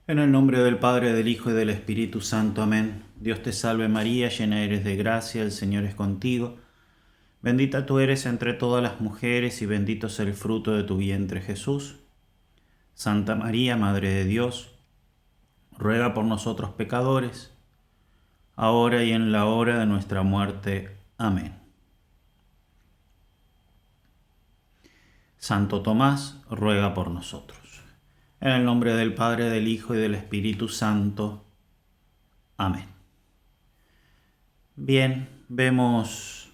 En el nombre del Padre, del Hijo y del Espíritu Santo. Amén. Dios te salve María, llena eres de gracia, el Señor es contigo. Bendita tú eres entre todas las mujeres y bendito es el fruto de tu vientre Jesús. Santa María, Madre de Dios, ruega por nosotros pecadores, ahora y en la hora de nuestra muerte. Amén. Santo Tomás, ruega por nosotros. En el nombre del Padre, del Hijo y del Espíritu Santo. Amén. Bien, vemos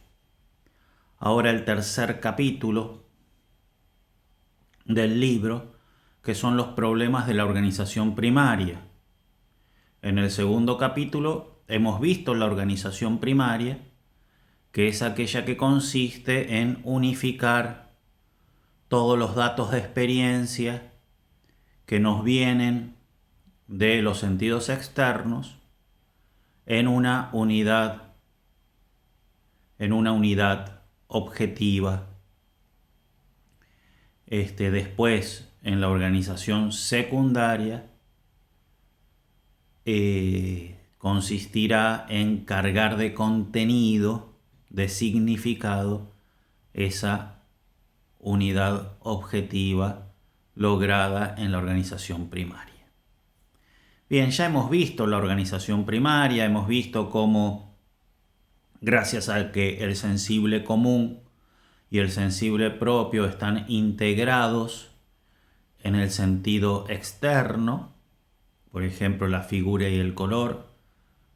ahora el tercer capítulo del libro, que son los problemas de la organización primaria. En el segundo capítulo hemos visto la organización primaria, que es aquella que consiste en unificar todos los datos de experiencia que nos vienen de los sentidos externos en una unidad objetiva. Después, en la organización secundaria, consistirá en cargar de contenido, de significado, esa unidad objetiva lograda en la organización primaria. Bien, ya hemos visto la organización primaria, hemos visto cómo, gracias a que el sensible común y el sensible propio están integrados en el sentido externo, por ejemplo, la figura y el color,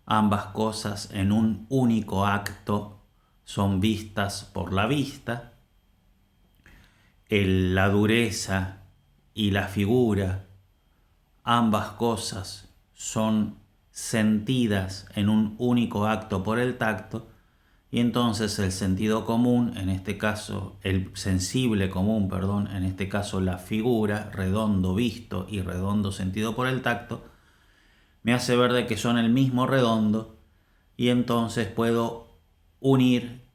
ambas cosas en un único acto son vistas por la vista. La dureza y la figura, ambas cosas son sentidas en un único acto por el tacto, y entonces el sentido común, en este caso, el sensible común, perdón, en este caso la figura, redondo visto y redondo sentido por el tacto, me hace ver de que son el mismo redondo, y entonces puedo unir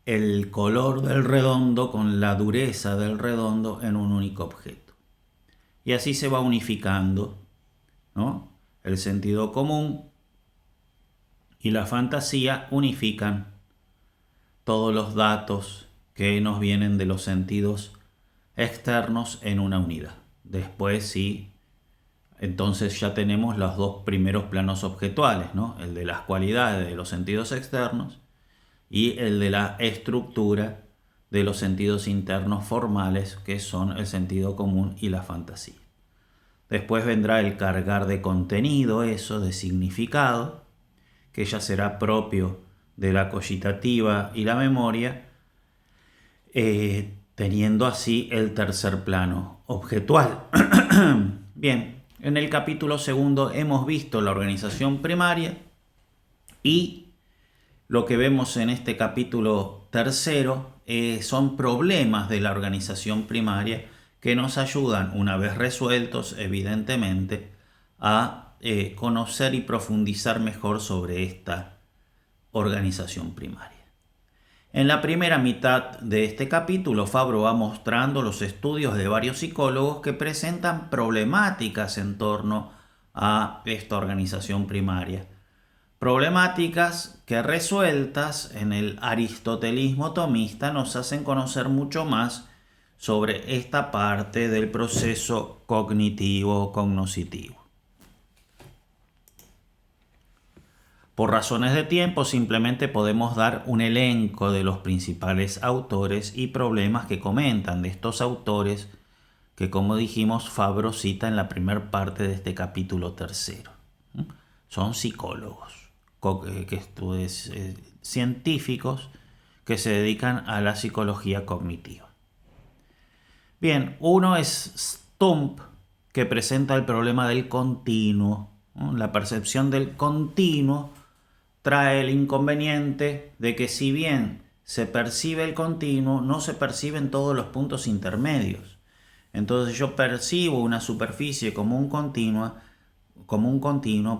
el color del redondo con la dureza del redondo en un único objeto. Y así se va unificando, ¿no? El sentido común y la fantasía unifican todos los datos que nos vienen de los sentidos externos en una unidad. Después sí, entonces ya tenemos los dos primeros planos objetuales, ¿no? El de las cualidades de los sentidos externos y el de la estructura de los sentidos internos formales, que son el sentido común y la fantasía. Después vendrá el cargar de contenido, eso de significado, que ya será propio de la cogitativa y la memoria, teniendo así el tercer plano objetual. Bien, en el capítulo segundo hemos visto la organización primaria, y lo que vemos en este capítulo tercero son problemas de la organización primaria que nos ayudan, una vez resueltos, evidentemente, a conocer y profundizar mejor sobre esta organización primaria. En la primera mitad de este capítulo, Fabro va mostrando los estudios de varios psicólogos que presentan problemáticas en torno a esta organización primaria. Problemáticas que, resueltas en el aristotelismo tomista, nos hacen conocer mucho más sobre esta parte del proceso cognitivo cognoscitivo. Por razones de tiempo, simplemente podemos dar un elenco de los principales autores y problemas que comentan de estos autores que, como dijimos, Fabro cita en la primera parte de este capítulo tercero. Son psicólogos, científicos que se dedican a la psicología cognitiva. Bien, uno es Stump, que presenta el problema del continuo. La percepción del continuo trae el inconveniente de que, si bien se percibe el continuo, no se perciben todos los puntos intermedios. Entonces yo percibo una superficie como un continuo,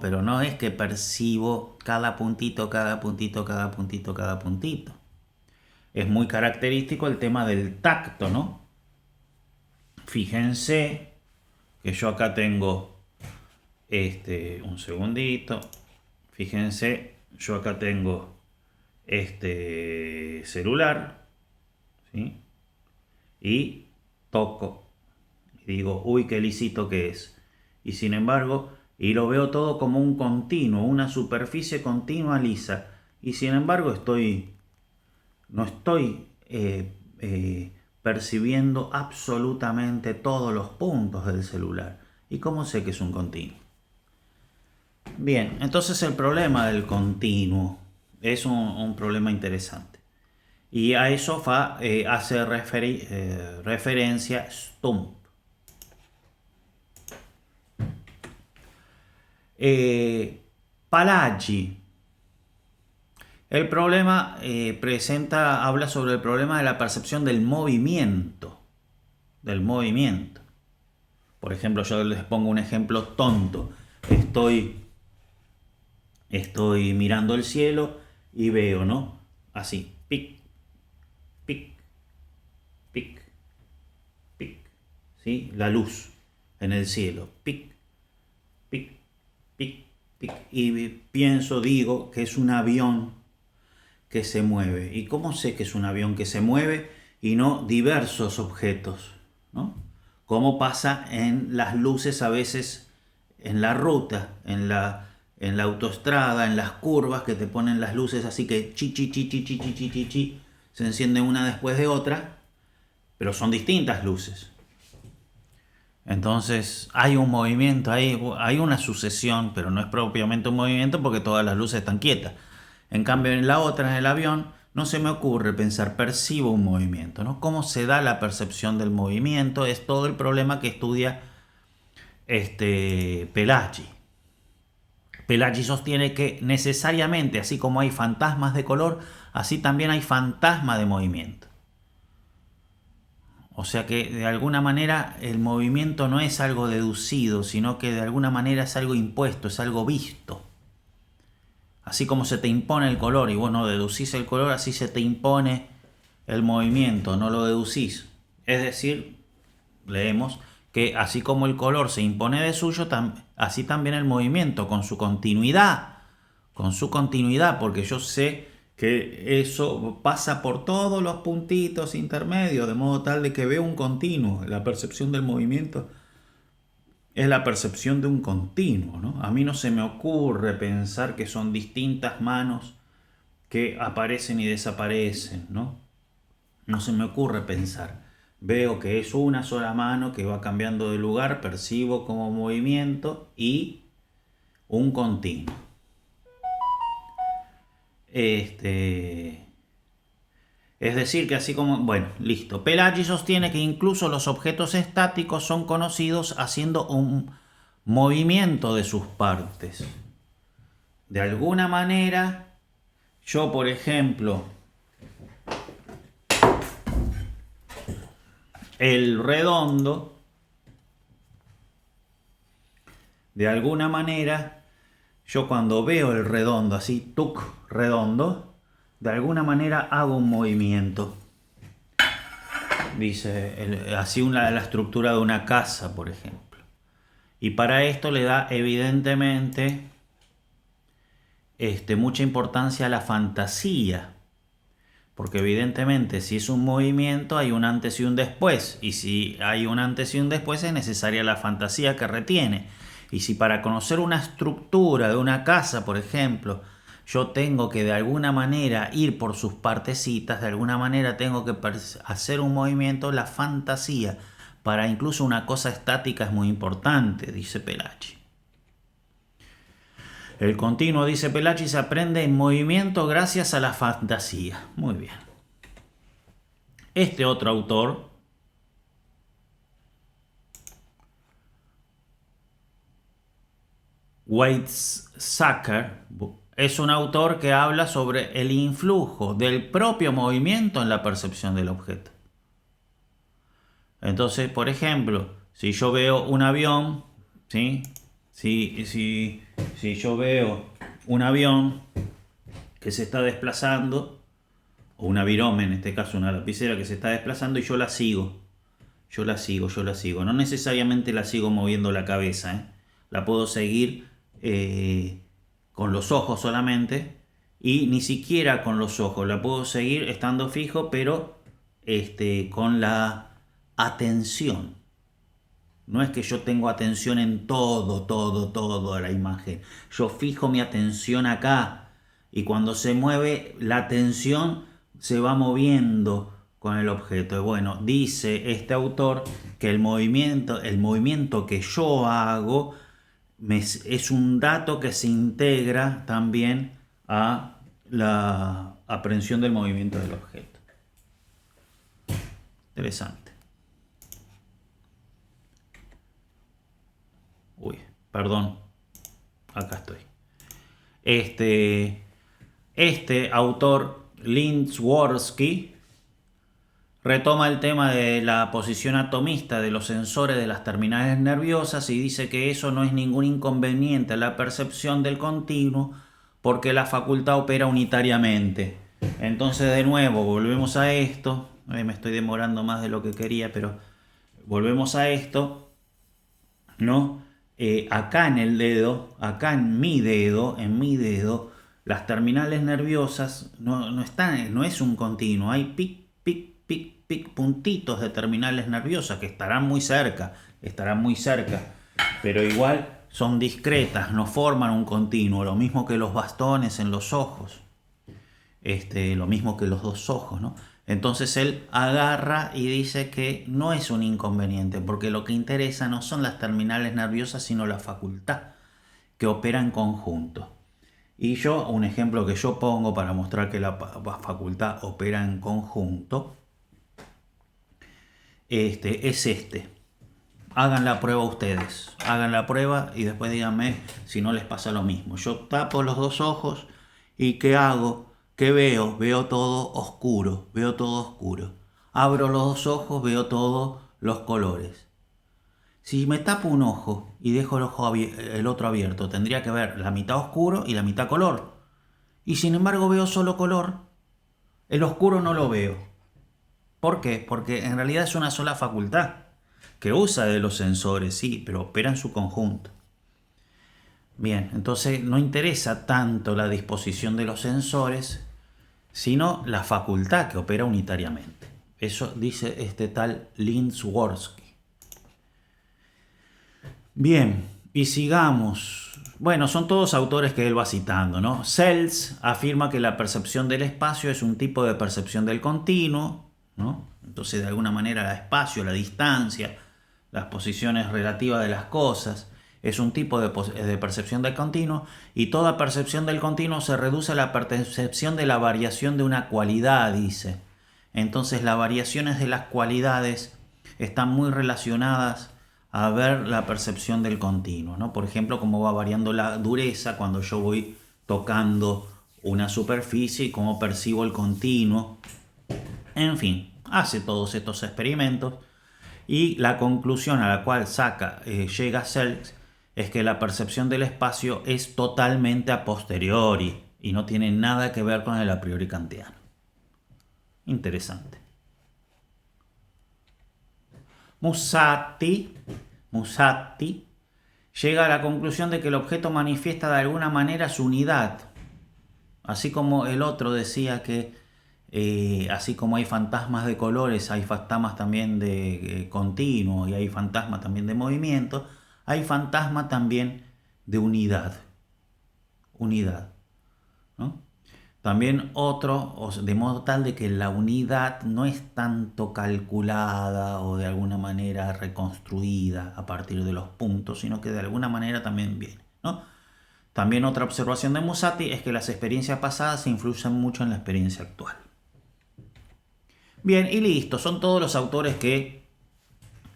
pero no es que percibo cada puntito. Es muy característico el tema del tacto, ¿no? Fíjense que yo acá tengo Un segundito. Fíjense, yo acá tengo este celular, ¿sí? Y toco. Y digo, uy, qué lisito que es. Y sin embargo, y lo veo todo como un continuo, una superficie continua lisa. Y sin embargo, no estoy percibiendo absolutamente todos los puntos del celular. ¿Y cómo sé que es un continuo? Bien, entonces el problema del continuo es un problema interesante. Y a eso hace referencia Stump. Palagi. El problema habla sobre el problema de la percepción del movimiento. Del movimiento. Por ejemplo, yo les pongo un ejemplo tonto. Estoy mirando el cielo y veo, ¿no? Así, pic, pic, pic, pic, ¿sí? La luz en el cielo, pic, pic, pic, pic. Y digo que es un avión que se mueve. ¿Y cómo sé que es un avión que se mueve y no diversos objetos, ¿no? Como pasa en las luces a veces en la ruta, en la autoestrada, en las curvas que te ponen las luces así que chi chi chi chi chi chi chi chi, chi se encienden una después de otra, pero son distintas luces. Entonces hay un movimiento, hay una sucesión, pero no es propiamente un movimiento porque todas las luces están quietas. En cambio, en la otra, en el avión, no se me ocurre pensar, percibo un movimiento, ¿no? ¿Cómo se da la percepción del movimiento? Es todo el problema que estudia Pelagi. Pelagi sostiene que necesariamente, así como hay fantasmas de color, así también hay fantasma de movimiento. O sea que de alguna manera el movimiento no es algo deducido, sino que de alguna manera es algo impuesto, es algo visto. Así como se te impone el color y vos no deducís el color, así se te impone el movimiento, no lo deducís. Es decir, leemos que así como el color se impone de suyo, así también el movimiento, con su continuidad, porque yo sé que eso pasa por todos los puntitos intermedios, de modo tal de que veo un continuo. La percepción del movimiento es la percepción de un continuo, ¿no? A mí no se me ocurre pensar que son distintas manos que aparecen y desaparecen, ¿no? No se me ocurre pensar. Veo que es una sola mano que va cambiando de lugar, percibo como movimiento y un continuo. Es decir, que así como... Bueno, listo. Pelagi sostiene que incluso los objetos estáticos son conocidos haciendo un movimiento de sus partes. De alguna manera, yo, por ejemplo, el redondo, de alguna manera, yo cuando veo el redondo, así, tuc, redondo, de alguna manera hago un movimiento. Dice, así la estructura de una casa, por ejemplo. Y para esto le da evidentemente mucha importancia a la fantasía. Porque evidentemente si es un movimiento hay un antes y un después. Y si hay un antes y un después es necesaria la fantasía que retiene. Y si para conocer una estructura de una casa, por ejemplo, yo tengo que de alguna manera ir por sus partecitas, de alguna manera tengo que hacer un movimiento, la fantasía para incluso una cosa estática es muy importante, dice Pelagi. El continuo, dice Pelagi, se aprende en movimiento gracias a la fantasía. Muy bien. Este otro autor, Weizsäcker, es un autor que habla sobre el influjo del propio movimiento en la percepción del objeto. Entonces, por ejemplo, si yo veo un avión, ¿sí? Si yo veo un avión que se está desplazando, o una virome, en este caso una lapicera que se está desplazando y yo la sigo. No necesariamente la sigo moviendo la cabeza, ¿eh? la puedo seguir con los ojos solamente, y ni siquiera con los ojos, la puedo seguir estando fijo, pero con la atención. No es que yo tengo atención en todo la imagen. Yo fijo mi atención acá y cuando se mueve la atención se va moviendo con el objeto. Y bueno, dice este autor que el movimiento que yo hago es un dato que se integra también a la aprehensión del movimiento del objeto. Interesante. Uy, perdón. Acá estoy. Este autor, Lindsworski, retoma el tema de la posición atomista de los sensores de las terminales nerviosas y dice que eso no es ningún inconveniente a la percepción del continuo porque la facultad opera unitariamente. Entonces, de nuevo, volvemos a esto. Me estoy demorando más de lo que quería, pero volvemos a esto, ¿no? Acá en el dedo, acá en mi dedo, las terminales nerviosas no están, no es un continuo, hay pic, pic, pic, pic, puntitos de terminales nerviosas que estarán muy cerca, pero igual son discretas, no forman un continuo, lo mismo que los bastones en los ojos, lo mismo que los dos ojos, ¿no? Entonces él agarra y dice que no es un inconveniente, porque lo que interesa no son las terminales nerviosas, sino la facultad, que opera en conjunto. Y yo, un ejemplo que yo pongo para mostrar que la facultad opera en conjunto, es este. Hagan la prueba ustedes, hagan la prueba y después díganme si no les pasa lo mismo. Yo tapo los dos ojos y ¿qué hago? ¿Qué veo? Veo todo oscuro, Abro los dos ojos, veo todos los colores. Si me tapo un ojo y dejo el otro abierto, tendría que ver la mitad oscuro y la mitad color. Y sin embargo veo solo color. El oscuro no lo veo. ¿Por qué? Porque en realidad es una sola facultad que usa de los sensores, sí, pero opera en su conjunto. Bien, entonces no interesa tanto la disposición de los sensores, sino la facultad que opera unitariamente. Eso dice este tal Lindsworski. Bien, y sigamos. Bueno, son todos autores que él va citando, ¿no? Sells afirma que la percepción del espacio es un tipo de percepción del continuo, ¿no? Entonces, de alguna manera, el espacio, la distancia, las posiciones relativas de las cosas, es un tipo de percepción del continuo, y toda percepción del continuo se reduce a la percepción de la variación de una cualidad, dice. Entonces, las variaciones de las cualidades están muy relacionadas a ver la percepción del continuo, ¿no? Por ejemplo, cómo va variando la dureza cuando yo voy tocando una superficie y cómo percibo el continuo. En fin, hace todos estos experimentos y la conclusión a la cual llega Selks es que la percepción del espacio es totalmente a posteriori y no tiene nada que ver con el a priori kantiano. Interesante. Musatti llega a la conclusión de que el objeto manifiesta de alguna manera su unidad. Así como el otro decía que así como hay fantasmas de colores, hay fantasmas también de continuo y hay fantasmas también de movimiento, hay fantasma también de unidad. ¿No? También otro, de modo tal de que la unidad no es tanto calculada o de alguna manera reconstruida a partir de los puntos, sino que de alguna manera también viene, ¿no? También otra observación de Musatti es que las experiencias pasadas influyen mucho en la experiencia actual. Bien, y listo, son todos los autores que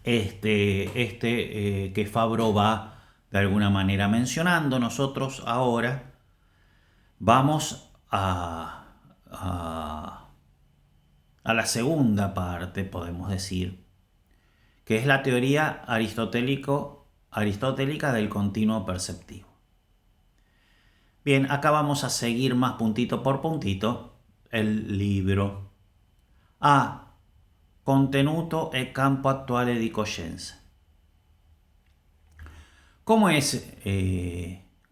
que Fabro va de alguna manera mencionando. Nosotros ahora vamos a la segunda parte, podemos decir, que es la teoría aristotélica del continuo perceptivo. Bien, acá vamos a seguir más puntito por puntito el libro. Contenuto e campo attuale di coscienza. ¿Cómo es?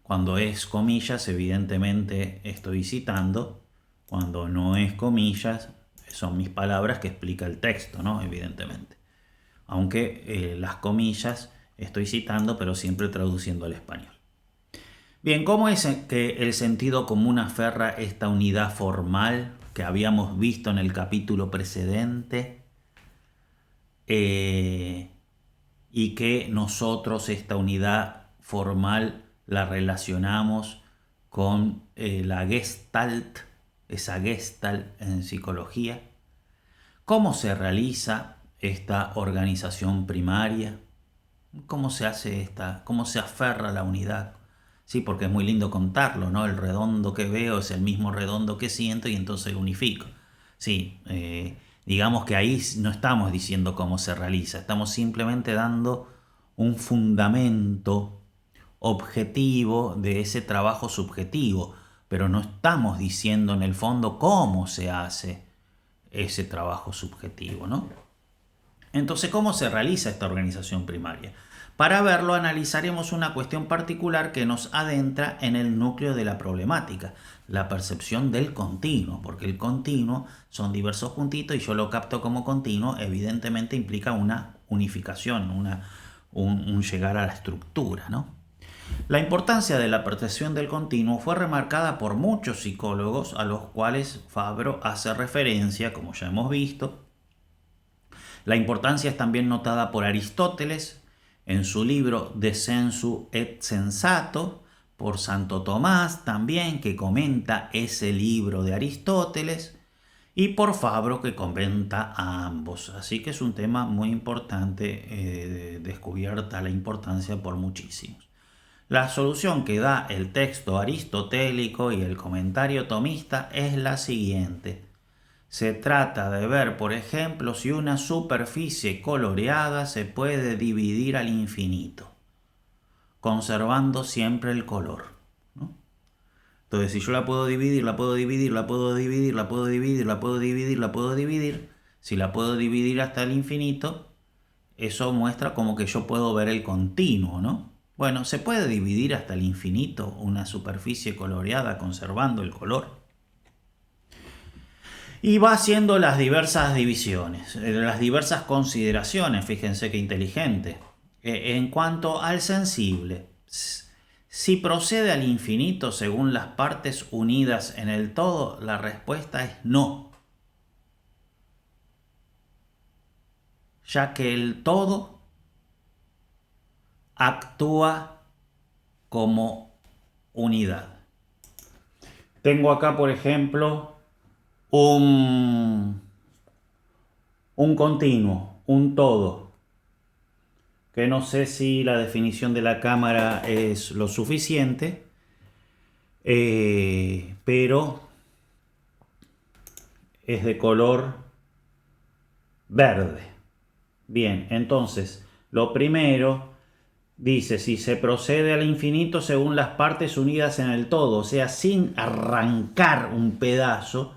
Cuando es comillas, evidentemente estoy citando. Cuando no es comillas, son mis palabras que explica el texto, ¿no? Evidentemente. Aunque las comillas estoy citando, pero siempre traduciendo al español. Bien, ¿cómo es que el sentido común aferra esta unidad formal que habíamos visto en el capítulo precedente? Y que nosotros esta unidad formal la relacionamos con la Gestalt, esa Gestalt en psicología. ¿Cómo se realiza esta organización primaria? ¿Cómo se hace cómo se aferra la unidad? Sí, porque es muy lindo contarlo, ¿no? El redondo que veo es el mismo redondo que siento y entonces lo unifico. Sí, digamos que ahí no estamos diciendo cómo se realiza, estamos simplemente dando un fundamento objetivo de ese trabajo subjetivo, pero no estamos diciendo en el fondo cómo se hace ese trabajo subjetivo, ¿no? Entonces, ¿cómo se realiza esta organización primaria? Para verlo, analizaremos una cuestión particular que nos adentra en el núcleo de la problemática, la percepción del continuo, porque el continuo son diversos puntitos y yo lo capto como continuo, evidentemente implica una unificación, un llegar a la estructura, ¿no? La importancia de la percepción del continuo fue remarcada por muchos psicólogos a los cuales Fabro hace referencia, como ya hemos visto. La importancia es también notada por Aristóteles en su libro De Sensu et Sensato, por Santo Tomás también, que comenta ese libro de Aristóteles, y por Fabro, que comenta a ambos. Así que es un tema muy importante, descubierta la importancia por muchísimos. La solución que da el texto aristotélico y el comentario tomista es la siguiente. Se trata de ver, por ejemplo, si una superficie coloreada se puede dividir al infinito, conservando siempre el color, ¿no? Entonces, si yo la puedo dividir, la puedo dividir, la puedo dividir, la puedo dividir, la puedo dividir, la puedo dividir, si la puedo dividir hasta el infinito, eso muestra como que yo puedo ver el continuo, ¿no? Bueno, ¿se puede dividir hasta el infinito una superficie coloreada conservando el color? Y va haciendo las diversas divisiones, las diversas consideraciones, fíjense qué inteligente. En cuanto al sensible, si procede al infinito según las partes unidas en el todo, la respuesta es no. Ya que el todo actúa como unidad. Tengo acá, por ejemplo, un continuo, un todo, que no sé si la definición de la cámara es lo suficiente, pero es de color verde. Bien, entonces, lo primero dice, si se procede al infinito según las partes unidas en el todo, o sea, sin arrancar un pedazo,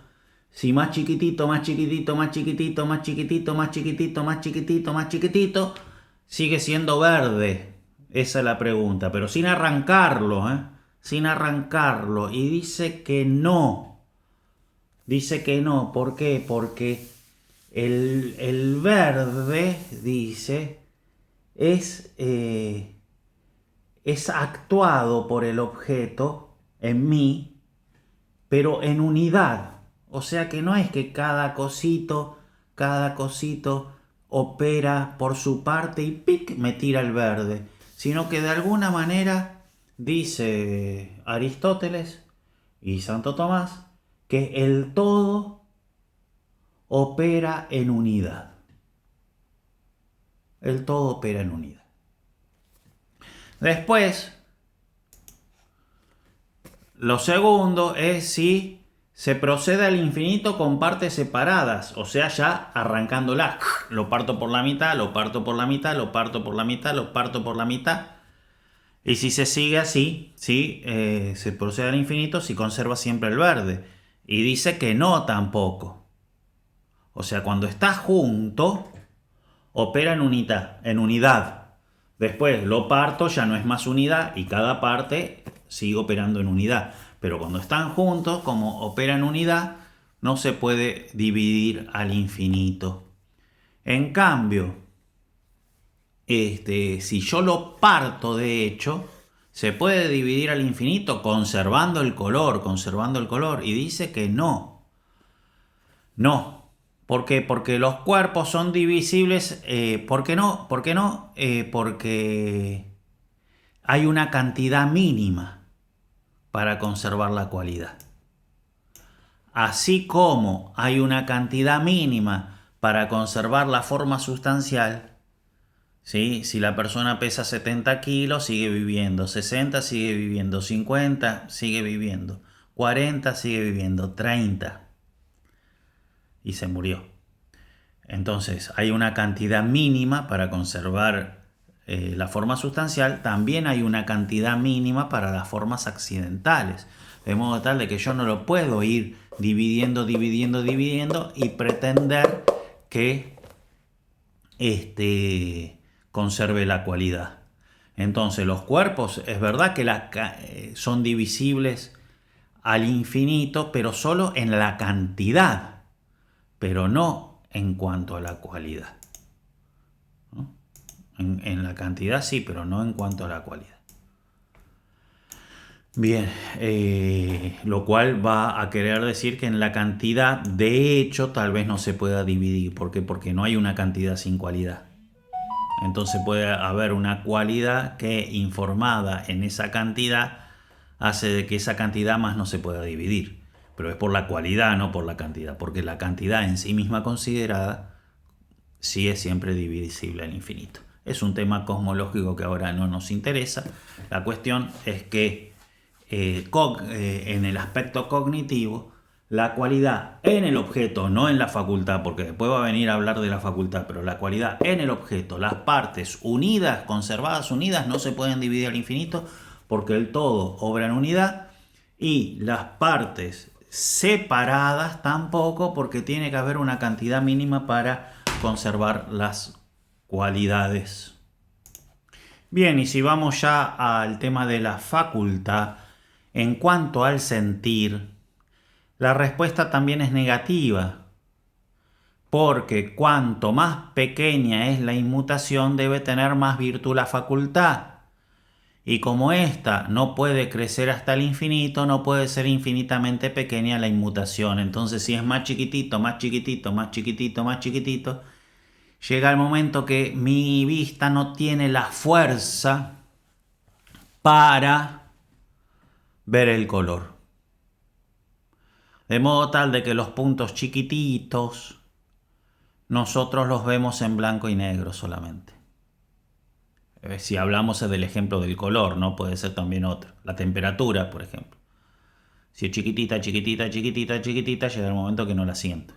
si más chiquitito, más chiquitito, más chiquitito, más chiquitito, más chiquitito, más chiquitito, más chiquitito, sigue siendo verde. Esa es la pregunta, pero sin arrancarlo, ¿eh? Sin arrancarlo. Y dice que no. Dice que no. ¿Por qué? Porque el verde, dice, es actuado por el objeto en mí, pero en unidad. O sea que no es que cada cosito opera por su parte y ¡pic! Me tira el verde, sino que de alguna manera, dice Aristóteles y Santo Tomás, que el todo opera en unidad. El todo opera en unidad. Después, lo segundo es si se procede al infinito con partes separadas, o sea, ya arrancándola. Lo parto por la mitad, lo parto por la mitad, lo parto por la mitad, lo parto por la mitad. Y si se sigue así, ¿sí? Se procede al infinito si conserva siempre el verde. Y dice que no tampoco. O sea, cuando está junto, opera en unidad. Después lo parto, ya no es más unidad y cada parte sigue operando en unidad. Pero cuando están juntos, como opera en unidad, no se puede dividir al infinito. En cambio, si yo lo parto, de hecho, se puede dividir al infinito conservando el color. Y dice que no. No. ¿Por qué? Porque los cuerpos son divisibles. ¿Por qué no? ¿Por qué no? Porque hay una cantidad mínima para conservar la cualidad. Así como hay una cantidad mínima para conservar la forma sustancial, ¿sí? Si la persona pesa 70 kilos, sigue viviendo. 60 sigue viviendo. 50 sigue viviendo. 40 sigue viviendo. 30. Y se murió. Entonces hay una cantidad mínima para conservar la forma sustancial. También hay una cantidad mínima para las formas accidentales. De modo tal de que yo no lo puedo ir dividiendo y pretender que conserve la cualidad. Entonces los cuerpos es verdad que son divisibles al infinito, pero solo en la cantidad, pero no en cuanto a la cualidad. ¿No? En la cantidad sí, pero no en cuanto a la cualidad. Bien, lo cual va a querer decir que en la cantidad, de hecho, tal vez no se pueda dividir. ¿Por qué? Porque no hay una cantidad sin cualidad. Entonces puede haber una cualidad que, informada en esa cantidad, hace de que esa cantidad más no se pueda dividir. Pero es por la cualidad, no por la cantidad. Porque la cantidad en sí misma considerada sí es siempre divisible al infinito. Es un tema cosmológico que ahora no nos interesa. La cuestión es que en el aspecto cognitivo, la cualidad en el objeto, no en la facultad, porque después va a venir a hablar de la facultad, pero la cualidad en el objeto, las partes unidas, conservadas unidas, no se pueden dividir al infinito porque el todo obra en unidad, y las partes separadas tampoco, porque tiene que haber una cantidad mínima para conservar las cualidades. Bien, y si vamos ya al tema de la facultad, en cuanto al sentir, la respuesta también es negativa, porque cuanto más pequeña es la inmutación, debe tener más virtud la facultad. Y como ésta no puede crecer hasta el infinito, no puede ser infinitamente pequeña la inmutación. Entonces, si es más chiquitito, llega el momento que mi vista no tiene la fuerza para ver el color. De modo tal de que los puntos chiquititos nosotros los vemos en blanco y negro solamente. Si hablamos del ejemplo del color, ¿no? Puede ser también otro. La temperatura, por ejemplo. Si es chiquitita, llega el momento que no la siento.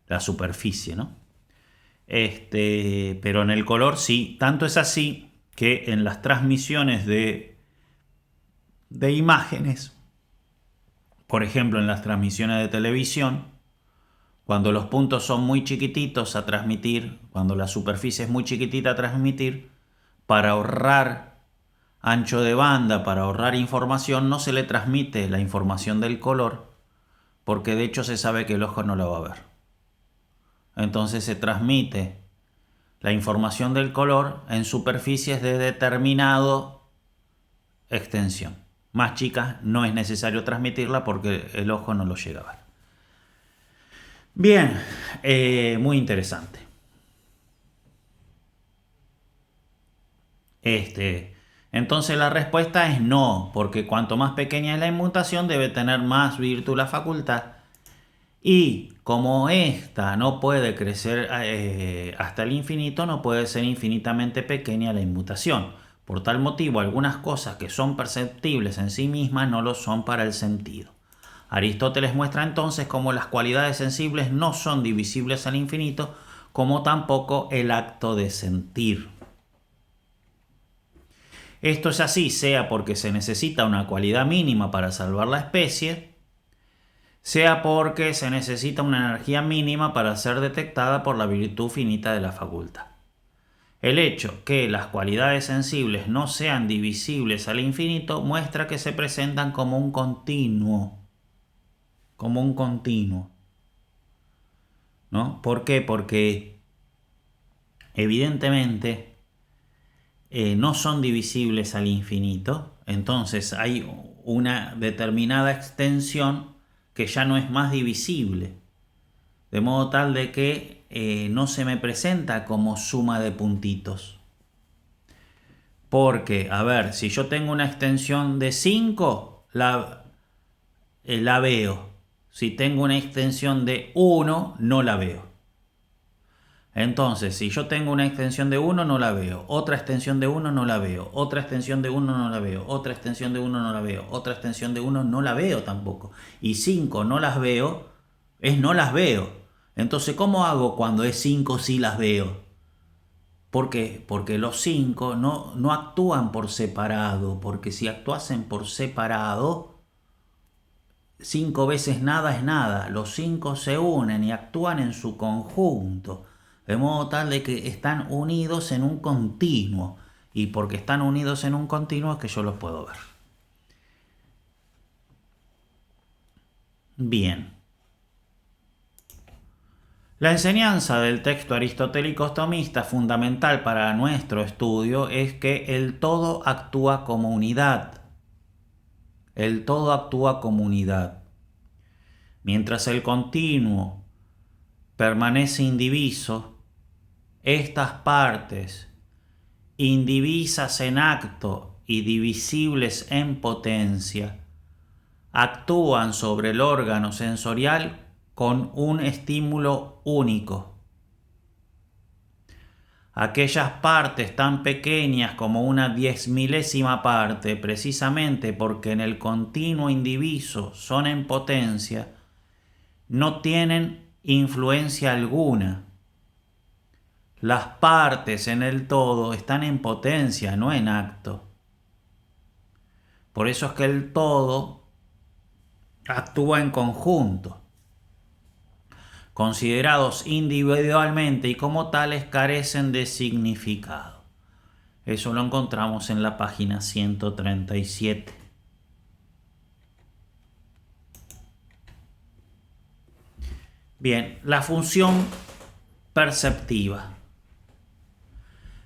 La superficie, ¿no? Pero en el color sí. Tanto es así que en las transmisiones de imágenes, por ejemplo en las transmisiones de televisión, cuando los puntos son muy chiquititos a transmitir, cuando la superficie es muy chiquitita a transmitir, para ahorrar ancho de banda, para ahorrar información, no se le transmite la información del color, porque de hecho se sabe que el ojo no la va a ver. Entonces se transmite la información del color en superficies de determinado extensión. Más chicas no es necesario transmitirla porque el ojo no lo llega a ver. Bien, muy interesante. Entonces la respuesta es no, porque cuanto más pequeña es la inmutación, debe tener más virtud la facultad. Y como ésta no puede crecer hasta el infinito, no puede ser infinitamente pequeña la inmutación. Por tal motivo, algunas cosas que son perceptibles en sí mismas no lo son para el sentido. Aristóteles muestra entonces cómo las cualidades sensibles no son divisibles al infinito, como tampoco el acto de sentir. Esto es así, sea porque se necesita una cualidad mínima para salvar la especie, sea porque se necesita una energía mínima para ser detectada por la virtud finita de la facultad. El hecho que las cualidades sensibles no sean divisibles al infinito muestra que se presentan como un continuo. Como un continuo. ¿No? ¿Por qué? Porque evidentemente no son divisibles al infinito. Entonces hay una determinada extensión que ya no es más divisible. De modo tal de que no se me presenta como suma de puntitos. Porque, a ver, si yo tengo una extensión de 5, la veo. Si tengo una extensión de 1, no la veo. Entonces, si yo tengo una extensión de 1, no la veo. Otra extensión de 1, no la veo. Otra extensión de 1, no la veo. Otra extensión de 1, no la veo. Otra extensión de 1, no la veo tampoco. Y 5 no las veo, es no las veo. Entonces, ¿cómo hago cuando es 5 sí las veo? ¿Por qué? Porque los 5 no actúan por separado. Porque si actuasen por separado, 5 veces nada es nada. Los 5 se unen y actúan en su conjunto. De modo tal de que están unidos en un continuo. Y porque están unidos en un continuo es que yo los puedo ver. Bien. La enseñanza del texto aristotélico tomista fundamental para nuestro estudio es que el todo actúa como unidad. El todo actúa como unidad. Mientras el continuo permanece indiviso, estas partes, indivisas en acto y divisibles en potencia, actúan sobre el órgano sensorial con un estímulo único. Aquellas partes tan pequeñas como una 10.000ª parte, precisamente porque en el continuo indiviso son en potencia, no tienen influencia alguna. Las partes en el todo están en potencia, no en acto. Por eso es que el todo actúa en conjunto. Considerados individualmente y como tales carecen de significado. Eso lo encontramos en la página 137. Bien, la función perceptiva.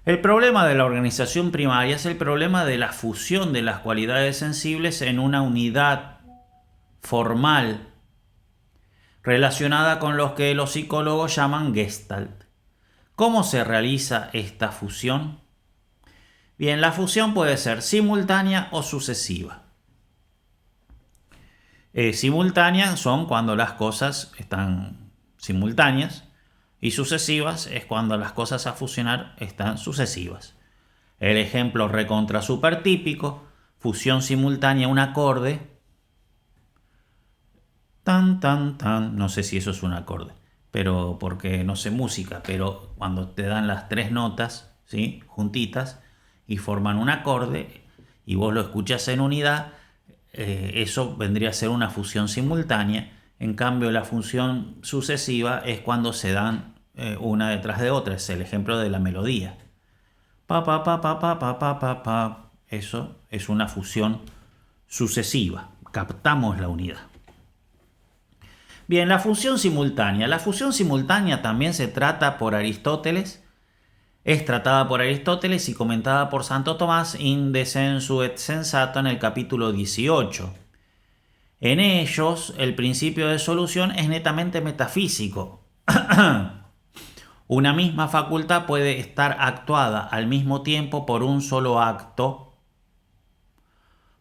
El problema de la organización primaria es el problema de la fusión de las cualidades sensibles en una unidad formal relacionada con lo que los psicólogos llaman Gestalt. ¿Cómo se realiza esta fusión? Bien, la fusión puede ser simultánea o sucesiva. Simultánea son cuando las cosas están simultáneas y sucesivas es cuando las cosas a fusionar están sucesivas. El ejemplo recontra super típico, fusión simultánea un acorde. Tan, tan, tan, no sé si eso es un acorde, pero porque no sé música, pero cuando te dan las 3 notas, ¿sí?, juntitas y forman un acorde y vos lo escuchas en unidad, eso vendría a ser una fusión simultánea. En cambio, la fusión sucesiva es cuando se dan una detrás de otra, es el ejemplo de la melodía. Pa, pa, pa, pa, pa, pa, pa, pa, pa. Eso es una fusión sucesiva, captamos la unidad. Bien, la fusión simultánea. La fusión simultánea también se trata por Aristóteles. Es tratada por Aristóteles y comentada por Santo Tomás in De Sensu et Sensato en el capítulo 18. En ellos, el principio de solución es netamente metafísico. Una misma facultad puede estar actuada al mismo tiempo por un solo acto.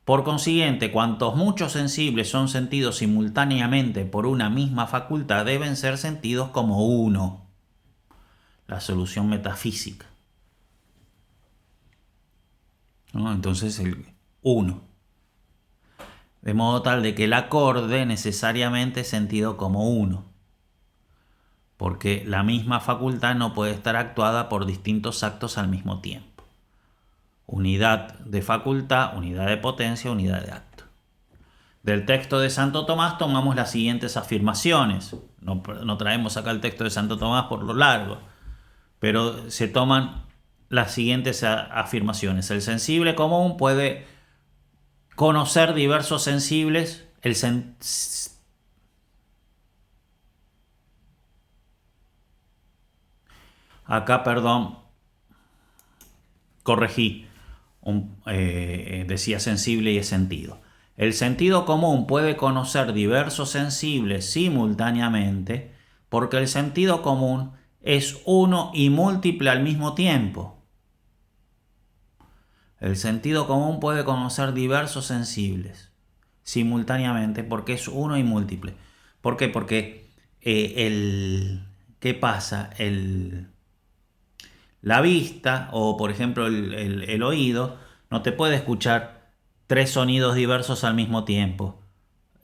Por consiguiente, cuantos muchos sensibles son sentidos simultáneamente por una misma facultad deben ser sentidos como uno. La solución metafísica. ¿No? Entonces el uno. De modo tal de que el acorde necesariamente es sentido como uno. Porque la misma facultad no puede estar actuada por distintos actos al mismo tiempo. Unidad de facultad, unidad de potencia, unidad de acto. Del texto de Santo Tomás tomamos las siguientes afirmaciones. No traemos acá el texto de Santo Tomás por lo largo, pero se toman las siguientes afirmaciones. El sensible común puede conocer diversos sensibles. Acá, perdón, corregí. Decía sensible y es sentido. El sentido común puede conocer diversos sensibles simultáneamente porque el sentido común es uno y múltiple al mismo tiempo. El sentido común puede conocer diversos sensibles simultáneamente porque es uno y múltiple. ¿Por qué? Porque ¿qué pasa? La vista o por ejemplo el oído no te puede escuchar tres sonidos diversos al mismo tiempo.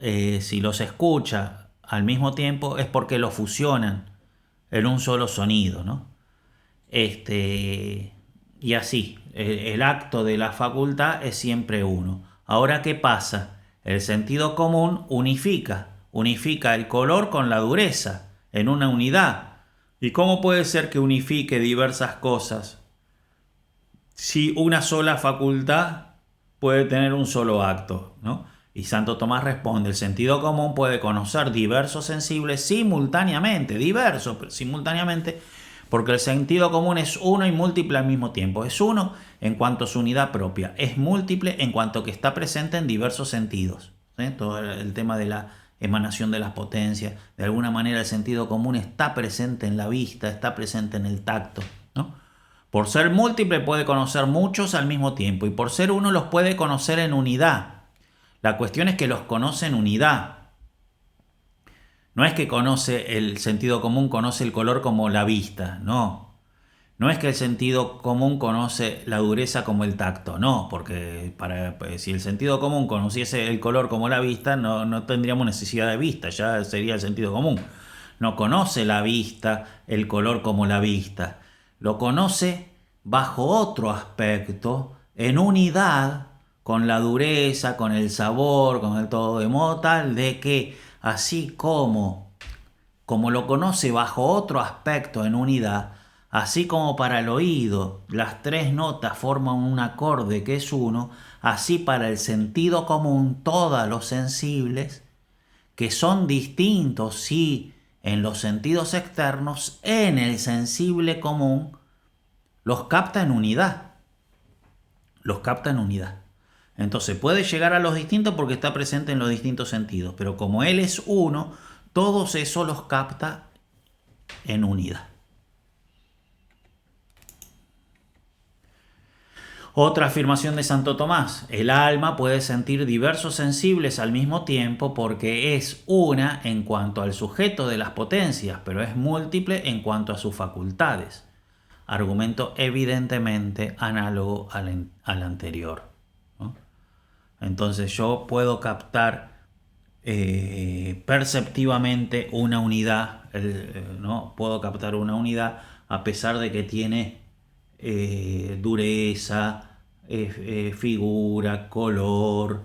Si los escucha al mismo tiempo es porque los fusionan en un solo sonido, ¿no? Y así, el acto de la facultad es siempre uno. Ahora, ¿qué pasa? El sentido común unifica el color con la dureza en una unidad. ¿Y cómo puede ser que unifique diversas cosas si una sola facultad puede tener un solo acto, ¿no? Y Santo Tomás responde, el sentido común puede conocer diversos sensibles simultáneamente, diversos, pero simultáneamente, porque el sentido común es uno y múltiple al mismo tiempo. Es uno en cuanto a su unidad propia, es múltiple en cuanto que está presente en diversos sentidos. ¿Sí? Todo el tema de la emanación de las potencias, de alguna manera el sentido común está presente en la vista, está presente en el tacto, ¿no? Por ser múltiple puede conocer muchos al mismo tiempo y por ser uno los puede conocer en unidad. La cuestión es que los conoce en unidad. No es que conoce el sentido común, conoce el color como la vista, no. No es que el sentido común conoce la dureza como el tacto, no, porque si el sentido común conociese el color como la vista, no tendríamos necesidad de vista, ya sería el sentido común. No conoce la vista, el color como la vista. Lo conoce bajo otro aspecto, en unidad, con la dureza, con el sabor, con el todo, de modo tal de que así como lo conoce bajo otro aspecto en unidad, así como para el oído las tres notas forman un acorde que es uno, así para el sentido común todos los sensibles, que son distintos sí en los sentidos externos, en el sensible común los capta en unidad. Los capta en unidad. Entonces puede llegar a los distintos porque está presente en los distintos sentidos, pero como él es uno, todos esos los capta en unidad. Otra afirmación de Santo Tomás, el alma puede sentir diversos sensibles al mismo tiempo porque es una en cuanto al sujeto de las potencias, pero es múltiple en cuanto a sus facultades. Argumento evidentemente análogo al anterior, ¿no? Entonces yo puedo captar perceptivamente una unidad, ¿no? Puedo captar una unidad a pesar de que tiene dureza, figura, color,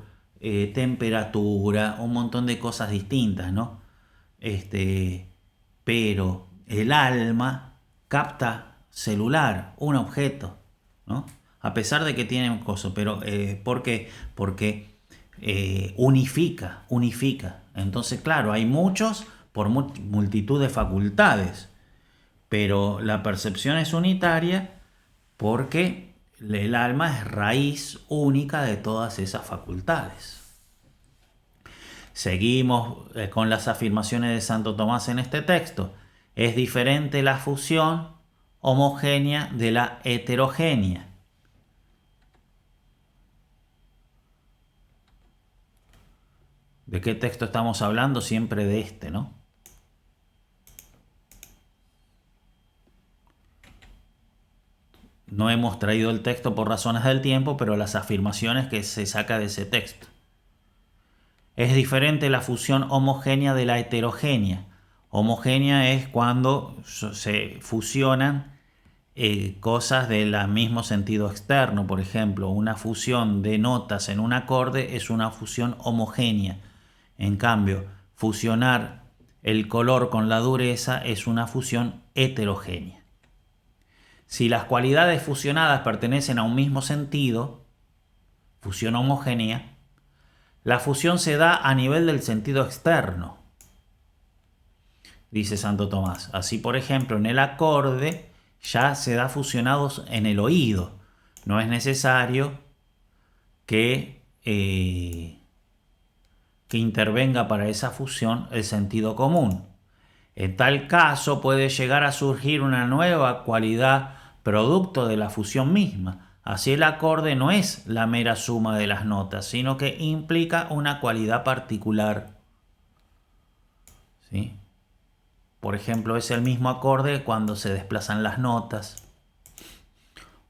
temperatura, un montón de cosas distintas, ¿no? Pero el alma capta celular, un objeto, ¿no? A pesar de que tiene un coso, pero ¿por qué? Porque unifica. Entonces, claro, hay muchos por multitud de facultades, pero la percepción es unitaria porque el alma es raíz única de todas esas facultades. Seguimos con las afirmaciones de Santo Tomás en este texto. Es diferente la fusión homogénea de la heterogénea. ¿De qué texto estamos hablando? Siempre de este, ¿no? No hemos traído el texto por razones del tiempo, pero las afirmaciones que se saca de ese texto. Es diferente la fusión homogénea de la heterogénea. Homogénea es cuando se fusionan cosas del mismo sentido externo. Por ejemplo, una fusión de notas en un acorde es una fusión homogénea. En cambio, fusionar el color con la dureza es una fusión heterogénea. Si las cualidades fusionadas pertenecen a un mismo sentido, fusión homogénea, la fusión se da a nivel del sentido externo, dice Santo Tomás. Así, por ejemplo, en el acorde ya se da fusionados en el oído. No es necesario que intervenga para esa fusión el sentido común. En tal caso puede llegar a surgir una nueva cualidad producto de la fusión misma. Así el acorde no es la mera suma de las notas, sino que implica una cualidad particular. ¿Sí? Por ejemplo, es el mismo acorde cuando se desplazan las notas.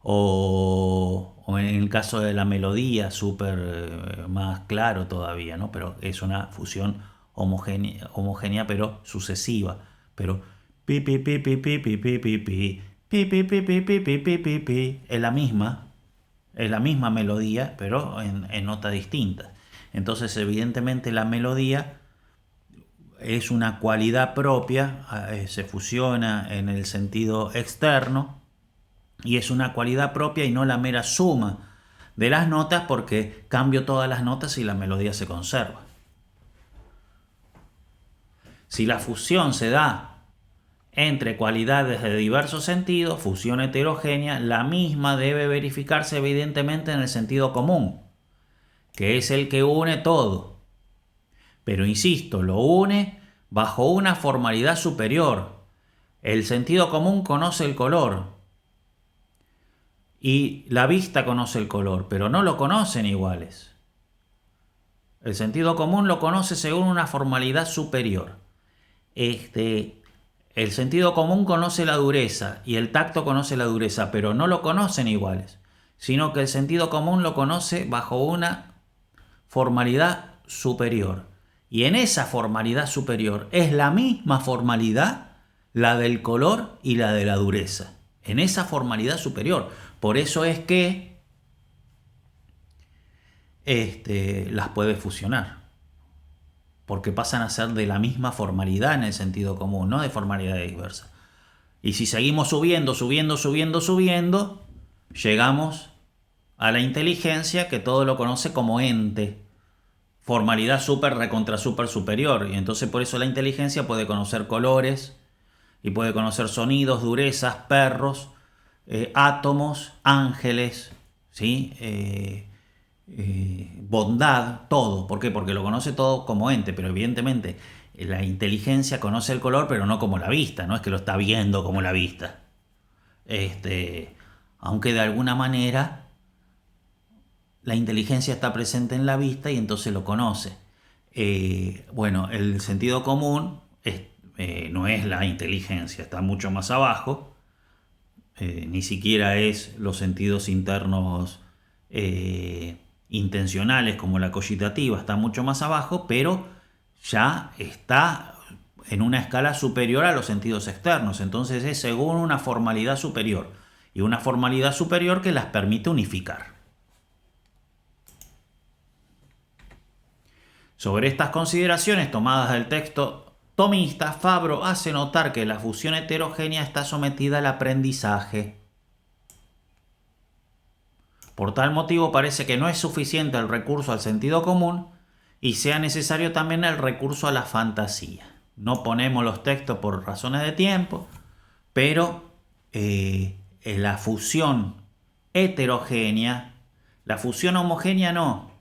O en el caso de la melodía, súper más claro todavía, ¿no? Pero es una fusión homogénea pero sucesiva. Pero pi pi pi pi pi pi pi pi pi pi pi pi pi pi pi pi pi pi es la misma melodía, pero en notas distintas. Entonces, evidentemente, la melodía es una cualidad propia, se fusiona en el sentido externo y es una cualidad propia y no la mera suma de las notas, porque cambio todas las notas y la melodía se conserva. Si la fusión se da entre cualidades de diversos sentidos, fusión heterogénea, la misma debe verificarse evidentemente en el sentido común, que es el que une todo. Pero insisto, lo une bajo una formalidad superior. El sentido común conoce el color y la vista conoce el color, pero no lo conocen iguales. El sentido común lo conoce según una formalidad superior. El sentido común conoce la dureza y el tacto conoce la dureza, pero no lo conocen iguales, sino que el sentido común lo conoce bajo una formalidad superior. Y en esa formalidad superior es la misma formalidad la del color y la de la dureza. En esa formalidad superior. Por eso es que las puede fusionar. Porque pasan a ser de la misma formalidad en el sentido común, no de formalidad diversa. Y si seguimos subiendo, llegamos a la inteligencia, que todo lo conoce como ente. Formalidad súper recontra súper superior. Y entonces por eso la inteligencia puede conocer colores y puede conocer sonidos, durezas, perros, átomos, ángeles, ¿sí? Bondad, todo. ¿Por qué? Porque lo conoce todo como ente, pero evidentemente la inteligencia conoce el color, pero no como la vista, no es que lo está viendo como la vista. Aunque de alguna manera la inteligencia está presente en la vista y entonces lo conoce. Bueno, el sentido común no es la inteligencia, está mucho más abajo. Ni siquiera es los sentidos internos intencionales como la cogitativa, está mucho más abajo, pero ya está en una escala superior a los sentidos externos. Entonces es según una formalidad superior, y una formalidad superior que las permite unificar. Sobre estas consideraciones tomadas del texto tomista, Fabro hace notar que la fusión heterogénea está sometida al aprendizaje. Por tal motivo parece que no es suficiente el recurso al sentido común y sea necesario también el recurso a la fantasía. No ponemos los textos por razones de tiempo, pero la fusión heterogénea, la fusión homogénea no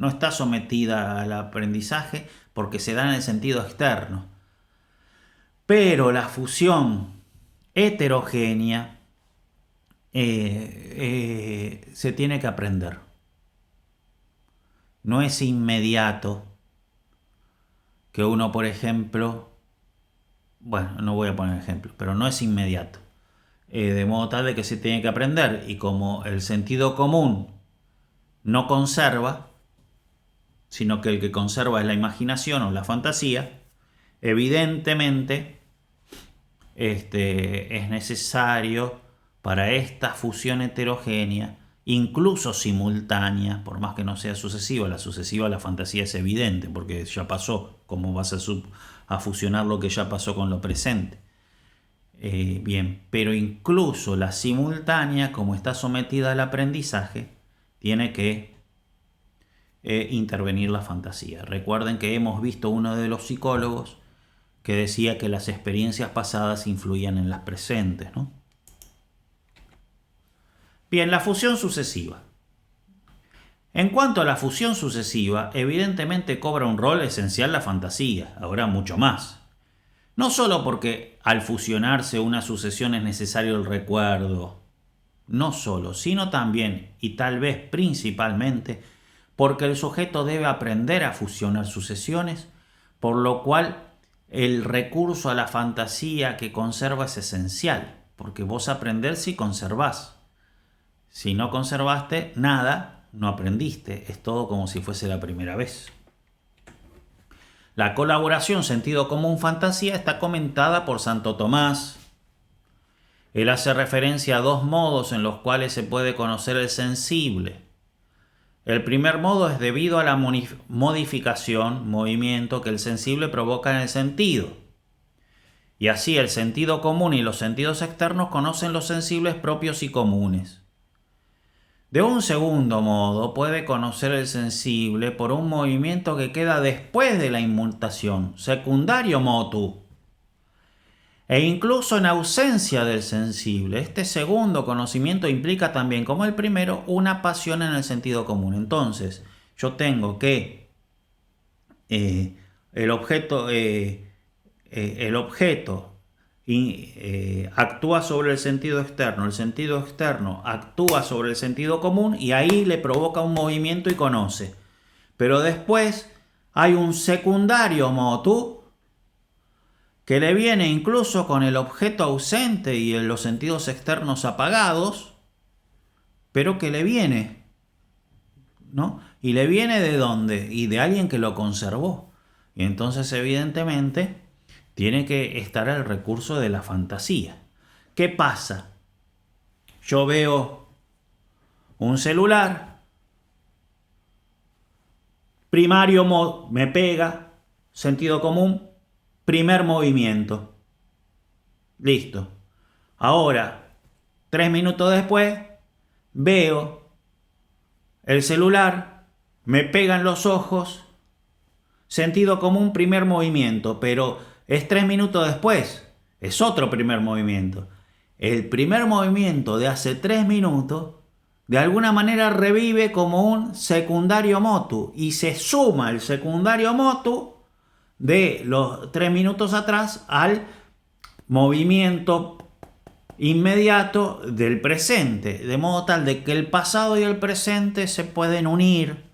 está sometida al aprendizaje porque se da en el sentido externo. Pero la fusión heterogénea se tiene que aprender. No es inmediato que uno, por ejemplo, bueno, no voy a poner ejemplos, pero no es inmediato. De modo tal de que se tiene que aprender, y como el sentido común no conserva, sino que el que conserva es la imaginación o la fantasía, evidentemente es necesario para esta fusión heterogénea, incluso simultánea, por más que no sea sucesiva. La sucesiva, la fantasía es evidente, porque ya pasó. ¿Cómo vas a fusionar lo que ya pasó con lo presente? Bien, pero incluso la simultánea, como está sometida al aprendizaje, tiene que intervenir la fantasía. Recuerden que hemos visto uno de los psicólogos que decía que las experiencias pasadas influían en las presentes, ¿no? Bien, la fusión sucesiva. En cuanto a la fusión sucesiva, evidentemente cobra un rol esencial la fantasía, ahora mucho más. No solo porque al fusionarse una sucesión es necesario el recuerdo, no solo, sino también, y tal vez principalmente, porque el sujeto debe aprender a fusionar sucesiones, por lo cual el recurso a la fantasía que conserva es esencial, porque vos aprendés si conservás. Si no conservaste nada, no aprendiste, es todo como si fuese la primera vez. La colaboración sentido común-fantasía está comentada por Santo Tomás. Él hace referencia a dos modos en los cuales se puede conocer el sensible. El primer modo es debido a la modificación, movimiento que el sensible provoca en el sentido. Y así el sentido común y los sentidos externos conocen los sensibles propios y comunes. De un segundo modo, puede conocer el sensible por un movimiento que queda después de la inmutación, secundario motu. E incluso en ausencia del sensible, este segundo conocimiento implica también, como el primero, una pasión en el sentido común. Entonces, yo tengo que el objeto actúa sobre el sentido externo actúa sobre el sentido común y ahí le provoca un movimiento y conoce. Pero después hay un secundario motu que le viene incluso con el objeto ausente y en los sentidos externos apagados, pero que le viene, ¿no? ¿Y le viene de dónde? Y de alguien que lo conservó. Y entonces, evidentemente, tiene que estar el recurso de la fantasía. ¿Qué pasa? Yo veo un celular, primario me pega, sentido común, primer movimiento. Listo. Ahora, 3 minutos después, veo el celular, me pegan los ojos, sentido común, primer movimiento, pero es 3 minutos después, es otro primer movimiento. El primer movimiento de hace 3 minutos, de alguna manera revive como un secundario motu y se suma el secundario motu de los 3 minutos atrás al movimiento inmediato del presente, de modo tal de que el pasado y el presente se pueden unir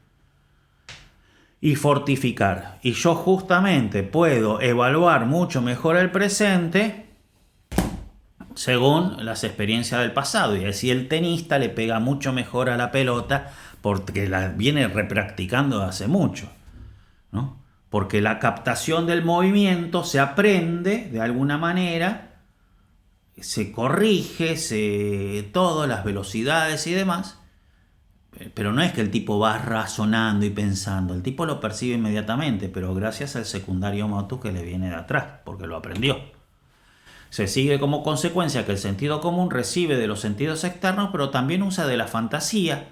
y fortificar. Y yo justamente puedo evaluar mucho mejor el presente según las experiencias del pasado. Y así el tenista le pega mucho mejor a la pelota porque la viene repracticando hace mucho, ¿no? Porque la captación del movimiento se aprende de alguna manera, se corrige, todo, las velocidades y demás. Pero no es que el tipo va razonando y pensando, el tipo lo percibe inmediatamente, pero gracias al secundario motu que le viene de atrás, porque lo aprendió. Se sigue como consecuencia que el sentido común recibe de los sentidos externos, pero también usa de la fantasía,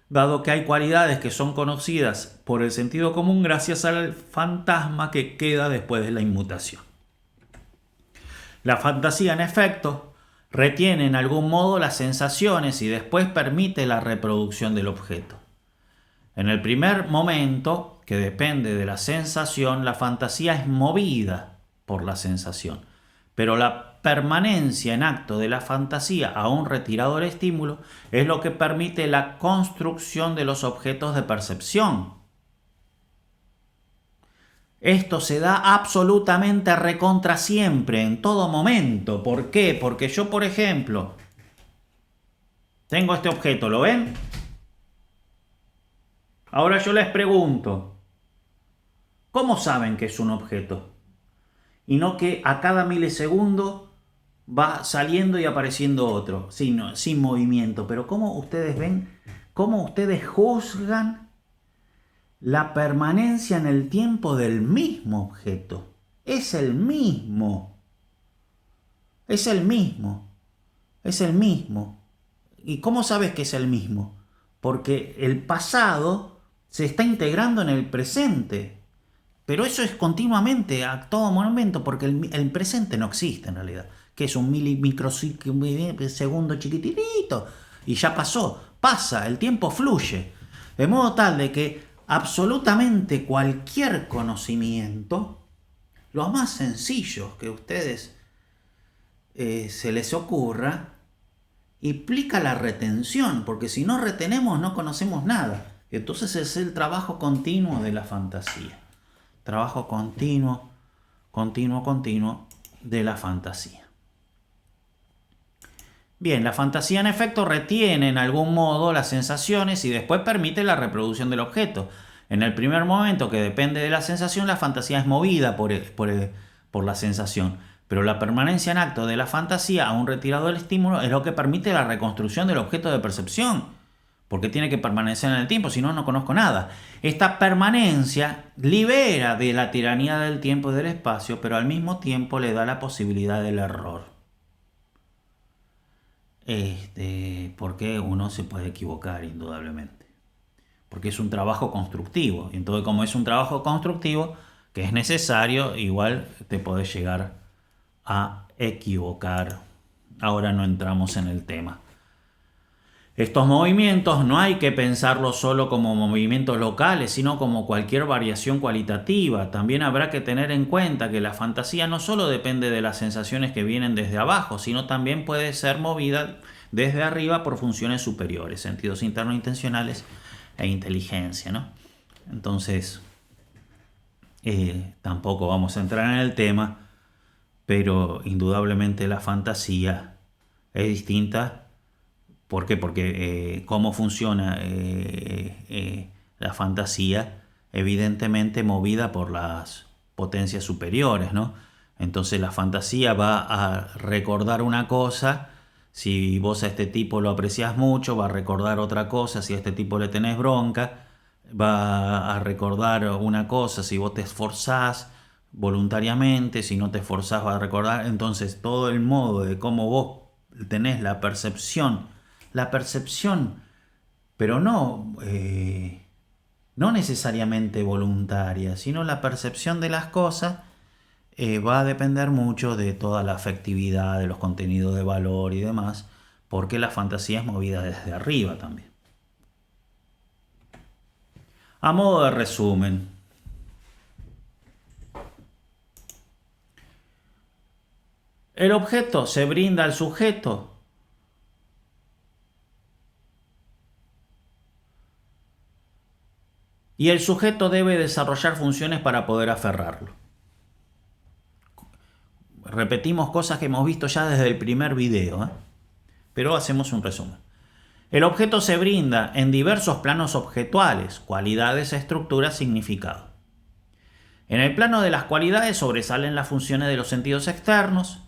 dado que hay cualidades que son conocidas por el sentido común gracias al fantasma que queda después de la inmutación. La fantasía, en efecto, retiene en algún modo las sensaciones y después permite la reproducción del objeto. En el primer momento, que depende de la sensación, la fantasía es movida por la sensación, pero la permanencia en acto de la fantasía aún retirado el estímulo es lo que permite la construcción de los objetos de percepción. Esto se da absolutamente recontra siempre, en todo momento. ¿Por qué? Porque yo, por ejemplo, tengo este objeto, ¿lo ven? Ahora yo les pregunto, ¿cómo saben que es un objeto? Y no que a cada milisegundo va saliendo y apareciendo otro, sin movimiento. Pero ¿cómo ustedes ven? ¿Cómo ustedes juzgan la permanencia en el tiempo del mismo objeto? Es el mismo. Es el mismo. Es el mismo. ¿Y cómo sabes que es el mismo? Porque el pasado se está integrando en el presente. Pero eso es continuamente, a todo momento, porque el presente no existe en realidad. Que es un microsegundo chiquitito. Y ya pasó. Pasa, el tiempo fluye. De modo tal de que absolutamente cualquier conocimiento, lo más sencillo que a ustedes se les ocurra, implica la retención, porque si no retenemos no conocemos nada. Entonces es el trabajo continuo de la fantasía. Trabajo continuo de la fantasía. Bien, la fantasía en efecto retiene en algún modo las sensaciones y después permite la reproducción del objeto. En el primer momento que depende de la sensación, la fantasía es movida por la sensación. Pero la permanencia en acto de la fantasía, aún retirado del estímulo, es lo que permite la reconstrucción del objeto de percepción. Porque tiene que permanecer en el tiempo, si no, no conozco nada. Esta permanencia libera de la tiranía del tiempo y del espacio, pero al mismo tiempo le da la posibilidad del error. Porque uno se puede equivocar, indudablemente. Porque es un trabajo constructivo. Y entonces, como es un trabajo constructivo, que es necesario, igual te podés llegar a equivocar. Ahora no entramos en el tema. Estos movimientos no hay que pensarlos solo como movimientos locales, sino como cualquier variación cualitativa. También habrá que tener en cuenta que la fantasía no solo depende de las sensaciones que vienen desde abajo, sino también puede ser movida desde arriba por funciones superiores, sentidos internos intencionales e inteligencia, ¿no? Entonces, tampoco vamos a entrar en el tema, pero indudablemente la fantasía es distinta. ¿Por qué? Porque cómo funciona la fantasía, evidentemente movida por las potencias superiores, ¿no? Entonces la fantasía va a recordar una cosa, si vos a este tipo lo apreciás mucho, va a recordar otra cosa, si a este tipo le tenés bronca, va a recordar una cosa, si vos te esforzás voluntariamente, si no te esforzás va a recordar. Entonces todo el modo de cómo vos tenés la percepción, pero no necesariamente voluntaria, sino la percepción de las cosas va a depender mucho de toda la afectividad, de los contenidos de valor y demás, porque la fantasía es movida desde arriba también. A modo de resumen, el objeto se brinda al sujeto y el sujeto debe desarrollar funciones para poder aferrarlo. Repetimos cosas que hemos visto ya desde el primer video, pero hacemos un resumen. El objeto se brinda en diversos planos objetuales, cualidades, estructuras, significado. En el plano de las cualidades sobresalen las funciones de los sentidos externos.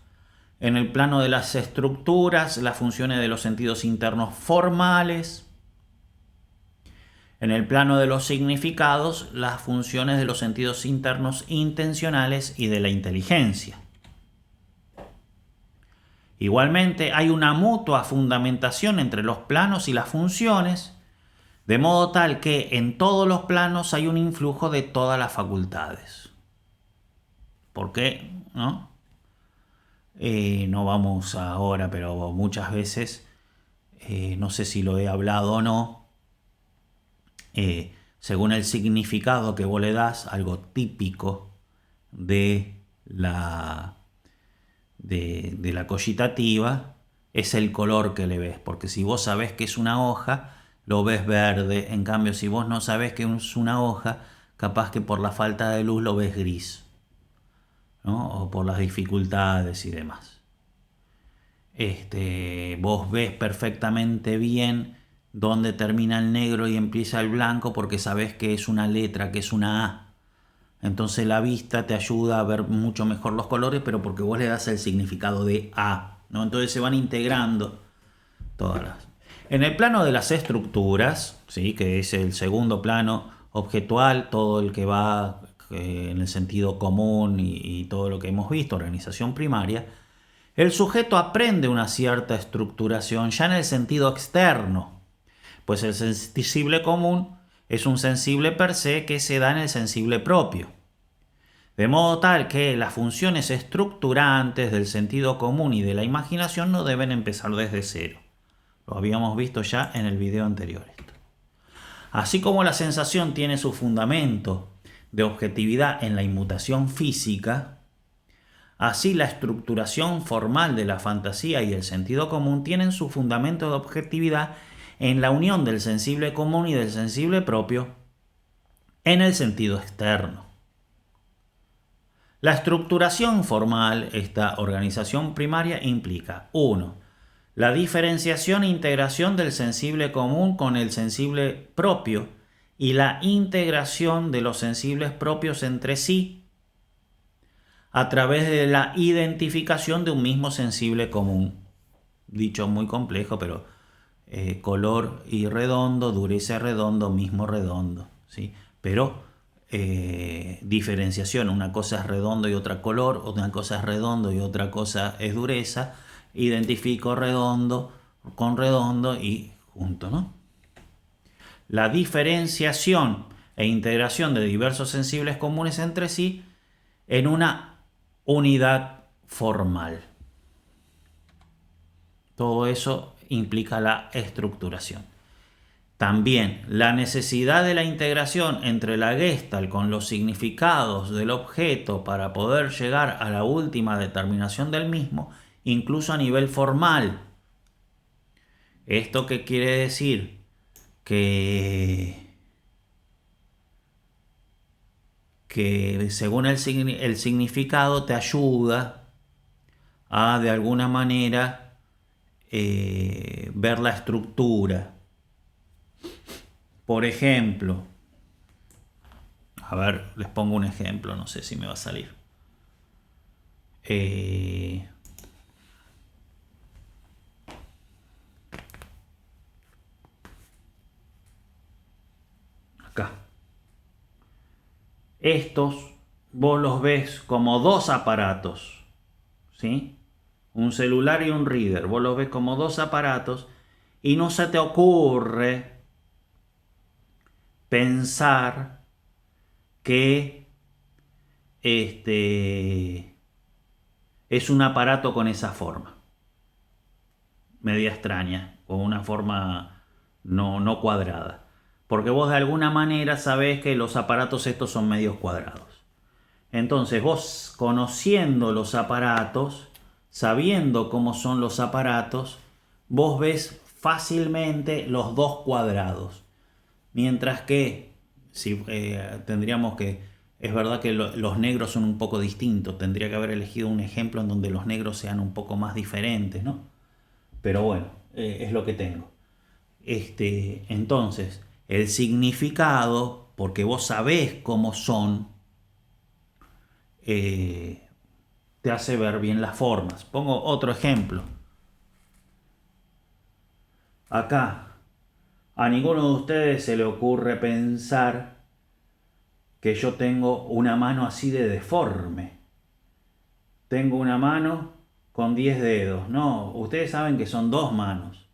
En el plano de las estructuras, las funciones de los sentidos internos formales. En el plano de los significados, las funciones de los sentidos internos intencionales y de la inteligencia. Igualmente, hay una mutua fundamentación entre los planos y las funciones, de modo tal que en todos los planos hay un influjo de todas las facultades. ¿Por qué? ¿No? No vamos ahora, pero muchas veces, no sé si lo he hablado o no, según el significado que vos le das, algo típico de la cogitativa es el color que le ves, porque si vos sabés que es una hoja, lo ves verde. En cambio, si vos no sabés que es una hoja, capaz que por la falta de luz lo ves gris, ¿no? O por las dificultades y demás. Vos ves perfectamente bien dónde termina el negro y empieza el blanco porque sabés que es una letra, que es una A. Entonces la vista te ayuda a ver mucho mejor los colores, pero porque vos le das el significado de A, ¿no? Entonces se van integrando todas las... En el plano de las estructuras, ¿sí? Que es el segundo plano objetual, todo el que va en el sentido común y todo lo que hemos visto, organización primaria, El sujeto aprende una cierta estructuración ya en el sentido externo, pues el sensible común es un sensible per se que se da en el sensible propio. De modo tal que las funciones estructurantes del sentido común y de la imaginación no deben empezar desde cero. Lo habíamos visto ya en el video anterior. Así como la sensación tiene su fundamento de objetividad en la inmutación física, así la estructuración formal de la fantasía y el sentido común tienen su fundamento de objetividad en la unión del sensible común y del sensible propio en el sentido externo. La estructuración formal, esta organización primaria, implica 1. La diferenciación e integración del sensible común con el sensible propio y la integración de los sensibles propios entre sí a través de la identificación de un mismo sensible común. Dicho muy complejo, pero color y redondo, dureza redondo, mismo redondo, ¿sí? Pero diferenciación, una cosa es redondo y otra color, una cosa es redondo y otra cosa es dureza, identifico redondo con redondo y junto, ¿no? La diferenciación e integración de diversos sensibles comunes entre sí en una unidad formal. Todo eso implica la estructuración. También la necesidad de la integración entre la Gestalt con los significados del objeto para poder llegar a la última determinación del mismo, incluso a nivel formal. ¿Esto qué quiere decir? Que según el significado te ayuda a de alguna manera ver la estructura. Por ejemplo, a ver, les pongo un ejemplo, no sé si me va a salir. Acá. Estos vos los ves como dos aparatos, ¿sí? Un celular y un reader. Vos los ves como dos aparatos y no se te ocurre pensar que es un aparato con esa forma media extraña, con una forma no cuadrada, porque vos de alguna manera sabés que los aparatos estos son medios cuadrados. Entonces vos, conociendo los aparatos, sabiendo cómo son los aparatos, vos ves fácilmente los dos cuadrados. Mientras que, si tendríamos que, es verdad que los negros son un poco distintos, tendría que haber elegido un ejemplo en donde los negros sean un poco más diferentes, ¿no? Pero bueno, es lo que tengo. Entonces, el significado, porque vos sabés cómo son, te hace ver bien las formas. Pongo otro ejemplo. Acá, a ninguno de ustedes se le ocurre pensar que yo tengo una mano así de deforme. Tengo una mano con 10 dedos. No, ustedes saben que son dos manos.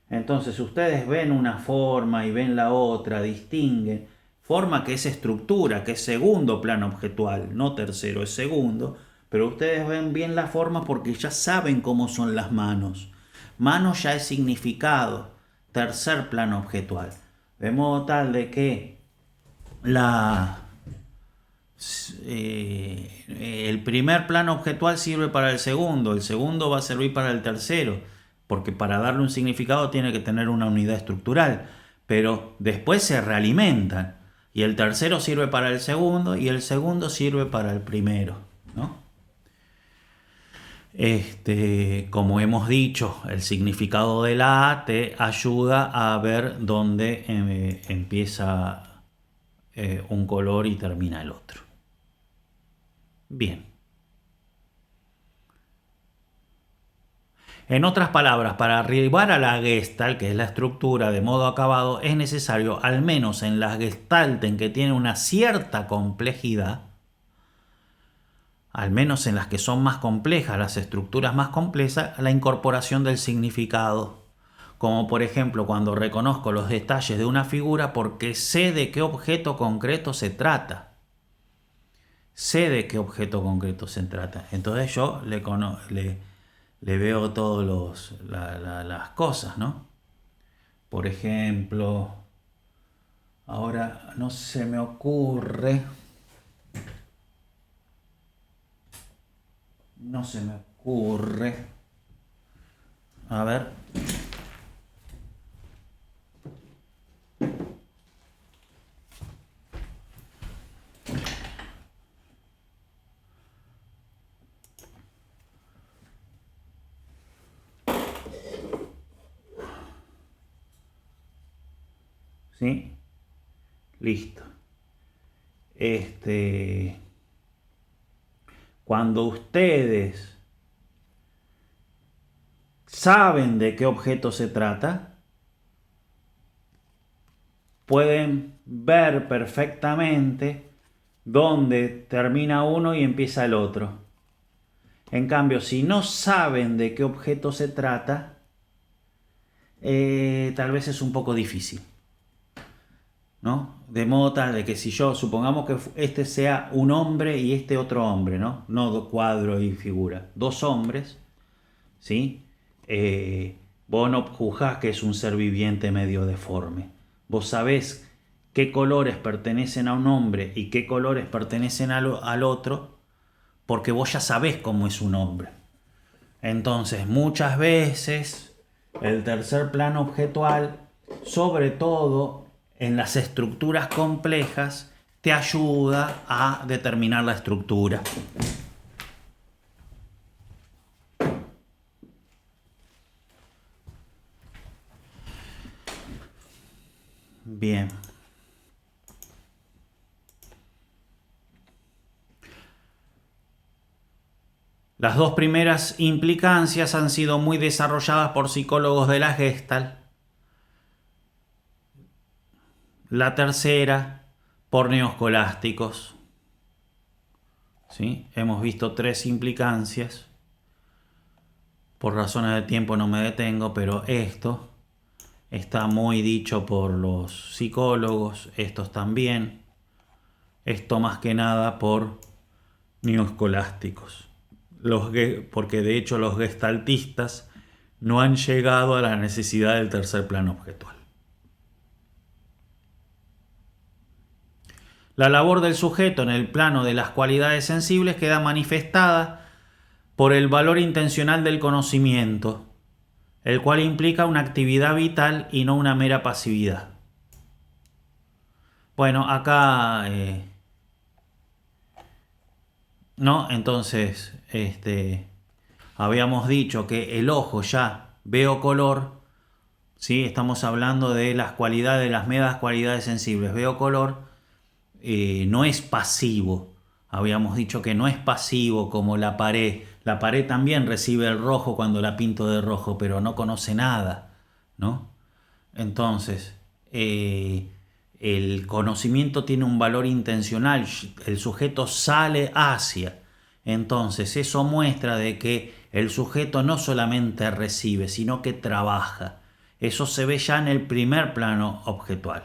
Entonces ustedes ven una forma y ven la otra, distinguen. Forma que es estructura, que es segundo plano objetual, no tercero, es segundo. Pero ustedes ven bien la forma porque ya saben cómo son las manos. Mano ya es significado, tercer plano objetual. De modo tal de que el primer plano objetual sirve para el segundo va a servir para el tercero, porque para darle un significado tiene que tener una unidad estructural, pero después se realimentan y el tercero sirve para el segundo y el segundo sirve para el primero, ¿no? Como hemos dicho, el significado de la A te ayuda a ver dónde empieza un color y termina el otro. Bien. En otras palabras, para arribar a la Gestalt, que es la estructura de modo acabado, es necesario, al menos en las Gestalt en que tiene una cierta complejidad, al menos en las que son más complejas, las estructuras más complejas, la incorporación del significado. Como por ejemplo cuando reconozco los detalles de una figura porque sé de qué objeto concreto se trata. Sé de qué objeto concreto se trata. Entonces yo le veo todas las cosas, ¿no? Por ejemplo, ahora no se me ocurre. No se me ocurre. A ver. ¿Sí? Listo. Cuando ustedes saben de qué objeto se trata, pueden ver perfectamente dónde termina uno y empieza el otro. En cambio, si no saben de qué objeto se trata, tal vez es un poco difícil, ¿no? De modo tal de que si yo, supongamos que este sea un hombre y este otro hombre, ¿no? No cuadro y figura, dos hombres, ¿sí? Vos no juzgás que es un ser viviente medio deforme. Vos sabés qué colores pertenecen a un hombre y qué colores pertenecen al otro, porque vos ya sabés cómo es un hombre. Entonces, muchas veces el tercer plano objetual, sobre todo en las estructuras complejas, te ayuda a determinar la estructura. Bien. Las dos primeras implicancias han sido muy desarrolladas por psicólogos de la Gestalt. La tercera por neoscolásticos. ¿Sí? Hemos visto tres implicancias. Por razones de tiempo no me detengo, pero esto está muy dicho por los psicólogos, estos también. Esto más que nada por neoscolásticos. Porque de hecho los gestaltistas no han llegado a la necesidad del tercer plano objetual. La labor del sujeto en el plano de las cualidades sensibles queda manifestada por el valor intencional del conocimiento, el cual implica una actividad vital y no una mera pasividad. Bueno, acá ¿no? Entonces, habíamos dicho que el ojo ya veo color, ¿sí? Estamos hablando de las cualidades, las meras cualidades sensibles. Veo color, no es pasivo. Habíamos dicho que no es pasivo como la pared. La pared también recibe el rojo cuando la pinto de rojo, pero no conoce nada, ¿no? Entonces, el conocimiento tiene un valor intencional, el sujeto sale hacia. Entonces eso muestra de que el sujeto no solamente recibe, sino que trabaja. Eso se ve ya en el primer plano objetual,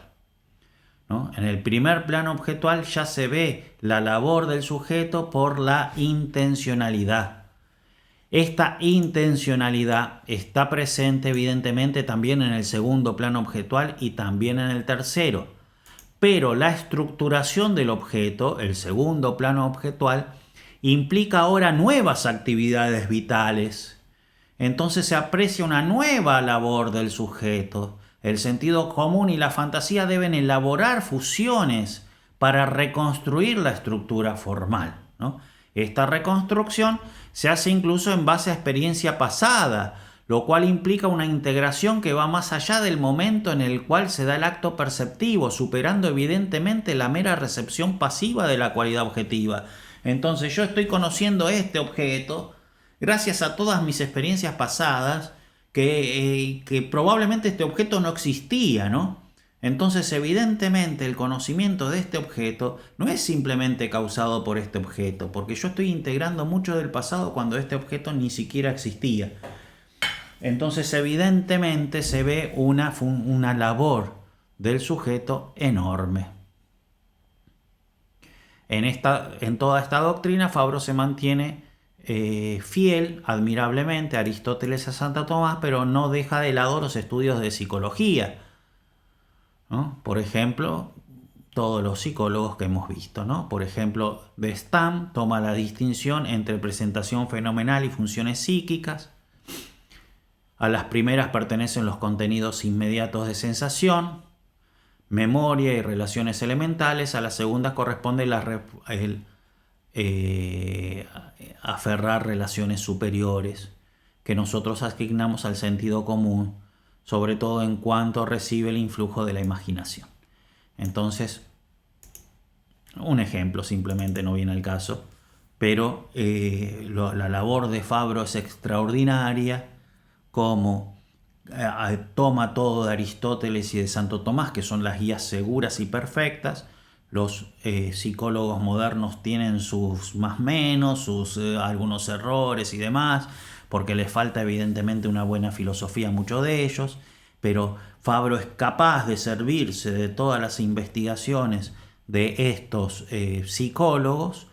¿no? En el primer plano objetual ya se ve la labor del sujeto por la intencionalidad. Esta intencionalidad está presente evidentemente también en el segundo plano objetual y también en el tercero. Pero la estructuración del objeto, el segundo plano objetual, implica ahora nuevas actividades vitales. Entonces se aprecia una nueva labor del sujeto. El sentido común y la fantasía deben elaborar fusiones para reconstruir la estructura formal, ¿no? Esta reconstrucción se hace incluso en base a experiencia pasada, lo cual implica una integración que va más allá del momento en el cual se da el acto perceptivo, superando evidentemente la mera recepción pasiva de la cualidad objetiva. Entonces yo estoy conociendo este objeto gracias a todas mis experiencias pasadas, que probablemente este objeto no existía, ¿no? Entonces, evidentemente, el conocimiento de este objeto no es simplemente causado por este objeto, porque yo estoy integrando mucho del pasado cuando este objeto ni siquiera existía. Entonces, evidentemente, se ve una labor del sujeto enorme. En toda esta doctrina, Fabro se mantiene fiel, admirablemente, a Aristóteles y a Santo Tomás, pero no deja de lado los estudios de psicología, ¿no? Por ejemplo, todos los psicólogos que hemos visto, ¿no? Por ejemplo, de Stam toma la distinción entre presentación fenomenal y funciones psíquicas. A las primeras pertenecen los contenidos inmediatos de sensación, memoria y relaciones elementales. A las segundas corresponde aferrar relaciones superiores que nosotros asignamos al sentido común, sobre todo en cuanto recibe el influjo de la imaginación. Entonces, un ejemplo simplemente, no viene al caso, pero la labor de Fabro es extraordinaria, como toma todo de Aristóteles y de Santo Tomás, que son las guías seguras y perfectas. Los psicólogos modernos tienen sus más menos, sus algunos errores y demás, porque les falta evidentemente una buena filosofía a muchos de ellos, pero Fabro es capaz de servirse de todas las investigaciones de estos psicólogos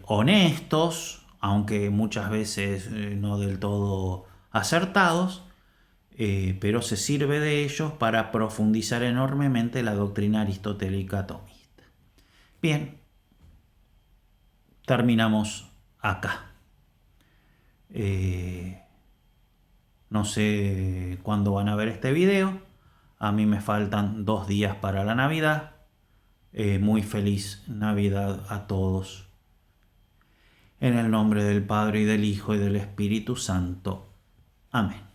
honestos, aunque muchas veces no del todo acertados, pero se sirve de ellos para profundizar enormemente la doctrina aristotélica tomista. Bien, terminamos acá. No sé cuándo van a ver este video. A mí me faltan 2 días para la Navidad. Muy feliz Navidad a todos. En el nombre del Padre, y del Hijo, y del Espíritu Santo. Amén.